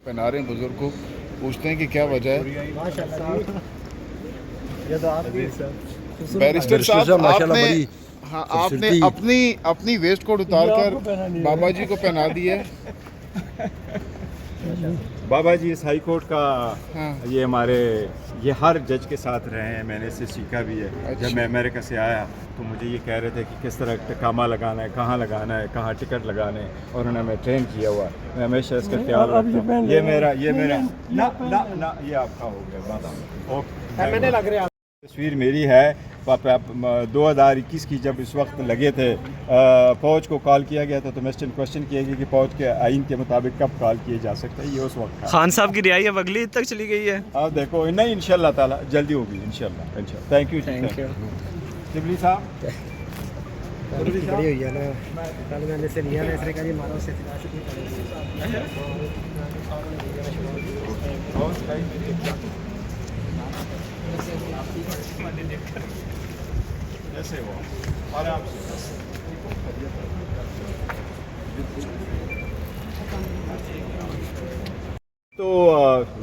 पहना रहे हैं बुजुर्ग को, पूछते हैं कि क्या वजह है। बैरिस्टर साहब आपने, हाँ आपने अपनी वेस्ट कोट उतार कर बाबा जी को पहना दिया है। बाबा जी इस हाई कोर्ट का हाँ। ये हर जज के साथ रहे हैं, मैंने इससे सीखा भी है। अच्छा। जब मैं अमेरिका से आया तो मुझे ये कह रहे थे कि किस तरह टिकामा लगाना है, कहाँ लगाना है, कहाँ टिकट लगाने हैं, और उन्होंने मैं ट्रेन किया हुआ। मैं हमेशा इसका ख्याल रखता हूँ। ये मेरा ना ये आपका हो गया बात। ओके, मैंने लग रहा तस्वीर मेरी है 2021 की, जब इस वक्त लगे थे फौज को कॉल किया गया था तो वेस्टर्न क्वेश्चन किया गया कि फौज के आइन के मुताबिक कब कॉल किए जा सकते हैं। ये उस वक्त था। खान साहब की रिहाई अब अगली तक चली गई है। आप देखो, नहीं इंशाल्लाह ताला जल्दी होगी इंशाल्लाह। थैंक यू शिबली साहब। खड़ी हुई है ना, कल मैंने से लिया ना, इसने कहा जी मारो से जैसे वो आराम से। तो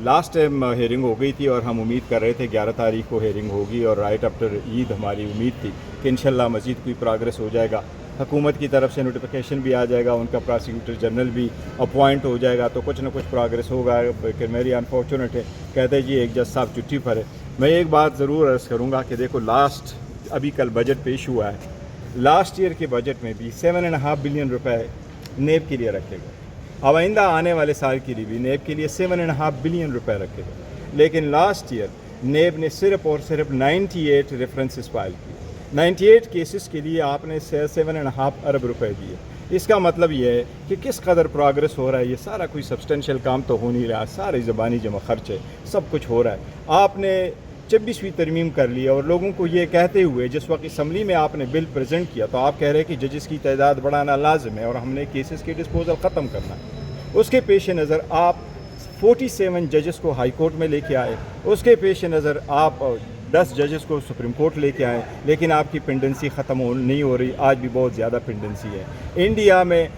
लास्ट टाइम हेयरिंग हो गई थी और हम उम्मीद कर रहे थे 11 तारीख को हेयरिंग होगी, और राइट आफ्टर ईद हमारी उम्मीद थी कि इंशाल्लाह मज़ीद कोई प्रोग्रेस हो जाएगा। हुकूमत की तरफ से नोटिफिकेशन भी आ जाएगा, उनका प्रोसिक्यूटर जनरल भी अपॉइंट हो जाएगा, तो कुछ ना कुछ प्रोग्रेस होगा। लेकिन मेरी अनफॉर्चुनेट है, कहते जी एक जज साहब छुट्टी पर है। मैं एक बात ज़रूर अर्ज़ करूँगा कि देखो, अभी कल बजट पेश हुआ है, लास्ट ईयर के बजट में भी 7.5 बिलियन रुपए नेब के लिए रखे गए। अब आइंदा आने वाले साल के लिए भी नेब के लिए 7.5 बिलियन रुपए रखे गए, लेकिन लास्ट ईयर नेब ने सिर्फ और सिर्फ 98 रेफरेंसेस फाइल किए। 98 केसेस के लिए आपने 7.5 अरब रुपए दिए। इसका मतलब ये है कि किस कदर प्रोग्रेस हो रहा है। ये सारा कोई सब्सटेंशियल काम तो हो नहीं रहा, सारे ज़बानी जमा खर्च है, सब कुछ हो रहा है। आपने 26वीं तरमीम कर ली और लोगों को ये कहते हुए जिस वक्त असम्बली में आपने बिल प्रेजेंट किया तो आप कह रहे हैं कि जजेस की तादाद बढ़ाना लाजिम है और हमने केसेस के डिस्पोजल ख़त्म करना है। उसके पेश नज़र आप 47 जजेस को हाई कोर्ट में लेके आए, उसके पेश नज़र आप 10 जजेस को सुप्रीम कोर्ट लेके आए, लेकिन आपकी पेंडेंसी ख़त्म नहीं हो रही। आज भी बहुत ज़्यादा पेंडेंसी है इंडिया में।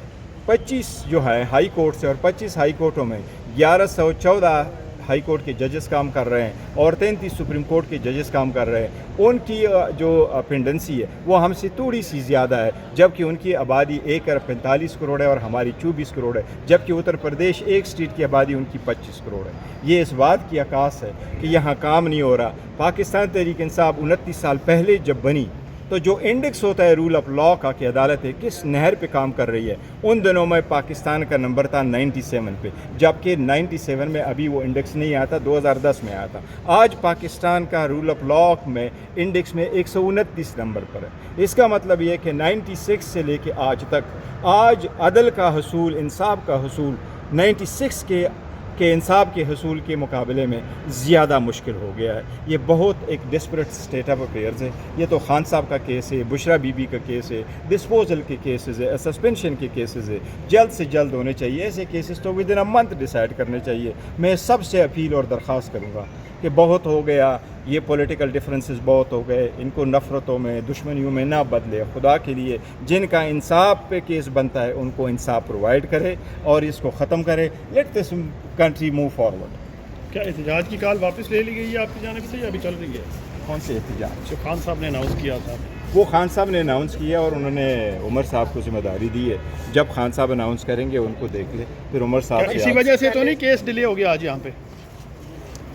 25 जो है हाई कोर्ट से और 25 हाई कोर्टों में 1114 हाई कोर्ट के जजेस काम कर रहे हैं और 33 सुप्रीम कोर्ट के जजेस काम कर रहे हैं। उनकी जो पेंडेंसी है वो हमसे थोड़ी सी ज़्यादा है, जबकि उनकी आबादी 1 अरब 45 करोड़ है और हमारी 24 करोड़ है, जबकि उत्तर प्रदेश एक स्टेट की आबादी उनकी 25 करोड़ है। ये इस बात की अक्कास है कि यहाँ काम नहीं हो रहा। पाकिस्तान तहरीक इंसाफ 29 साल पहले जब बनी तो जो इंडेक्स होता है रूल ऑफ लॉ का कि अदालतें किस नहर पे काम कर रही है, उन दिनों में पाकिस्तान का नंबर था 97 पे, जबकि 97 में अभी वो इंडेक्स नहीं आया था, 2010 में आया था। आज पाकिस्तान का रूल ऑफ लॉ में इंडेक्स में 129 नंबर पर है। इसका मतलब ये कि 96 से लेके आज तक आज अदल का हसूल, इंसाफ का हसूल 96 के इंसाफ के हसूल के मुकाबले में ज़्यादा मुश्किल हो गया है। ये बहुत एक डिस्परेट स्टेट ऑफ अफेयर्स है। ये तो खान साहब का केस है, बुशरा बीबी का केस है, डिस्पोजल के केसेस है, सस्पेंशन के केसेस है, जल्द से जल्द होने चाहिए। ऐसे केसेस तो with in a month decide करने चाहिए। मैं सबसे अपील और दरख्वास्त करूँगा कि बहुत हो गया, ये पॉलिटिकल डिफरेंसेस बहुत हो गए, इनको नफ़रतों में, दुश्मनियों में ना बदले। खुदा के लिए जिनका इंसाफ पे केस बनता है उनको इंसाफ प्रोवाइड करे और इसको ख़त्म करे। Let this country move forward. क्या एहतजाज की कॉल वापस ले ली गई है आपकी जानिब से या अभी चल रही है? कौन से एहतजाज? जो खान साहब ने अनाउंस किया था। वो खान साहब ने अनाउंस किया और उन्होंने उमर साहब को जिम्मेदारी दी है। जब खान साहब अनाउंस करेंगे उनको देख ले, फिर उमर साहब इसी वजह से तो नहीं केस डिले हो गया आज यहाँ पे?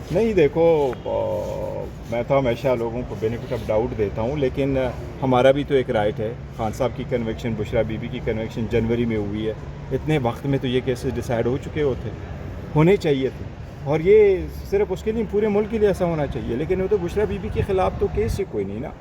नहीं, देखो मैं तो हमेशा लोगों को बेनिफिट ऑफ डाउट देता हूँ, लेकिन हमारा भी तो एक राइट है। खान साहब की कन्विक्शन, बुशरा बीबी की कन्विक्शन जनवरी में हुई है। इतने वक्त में तो ये केसेस डिसाइड हो चुके होने चाहिए थे, और ये सिर्फ उसके लिए पूरे मुल्क के लिए ऐसा होना चाहिए। लेकिन वो तो बुशरा बीबी के ख़िलाफ़ तो केस ही कोई नहीं ना।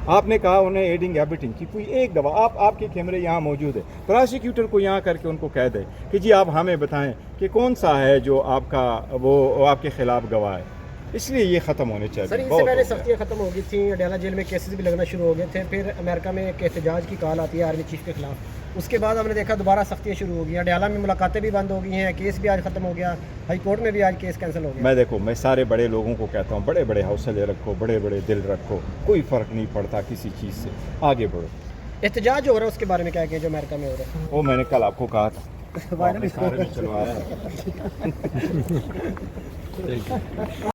आपने कहा उन्हें एडिंग एबिटिंग की कोई एक गवाह, आपके कैमरे यहाँ मौजूद है, प्रोसिक्यूटर को यहाँ करके उनको कह दे कि जी आप हमें बताएं कि कौन सा है जो आपका वो आपके ख़िलाफ़ गवाह है। इसलिए ये ख़त्म होने चाहिए। सर, इससे पहले सख्तियाँ ख़त्म हो गई थी, अडयाला जेल में केसेस भी लगना शुरू हो गए थे, फिर अमेरिका में एक एहतजाज की कॉल आती है आर्मी चीफ के खिलाफ, उसके बाद हमने देखा दोबारा सख्तियाँ शुरू हो गई। अडयाला में मुलाकातें भी बंद हो गई हैं, केस भी आज ख़त्म हो गया, हाई कोर्ट में भी आज केस कैंसिल हो गया। मैं सारे बड़े लोगों को कहता हूँ, बड़े बड़े हौसले रखो, बड़े बड़े दिल रखो, कोई फ़र्क नहीं पड़ता किसी चीज़ से, आगे बढ़ो। एहतजाज हो रहा है उसके बारे में क्या कहें जो अमेरिका में हो रहा है? वो मैंने कल आपको कहा था आपने सारे में चलवाया है।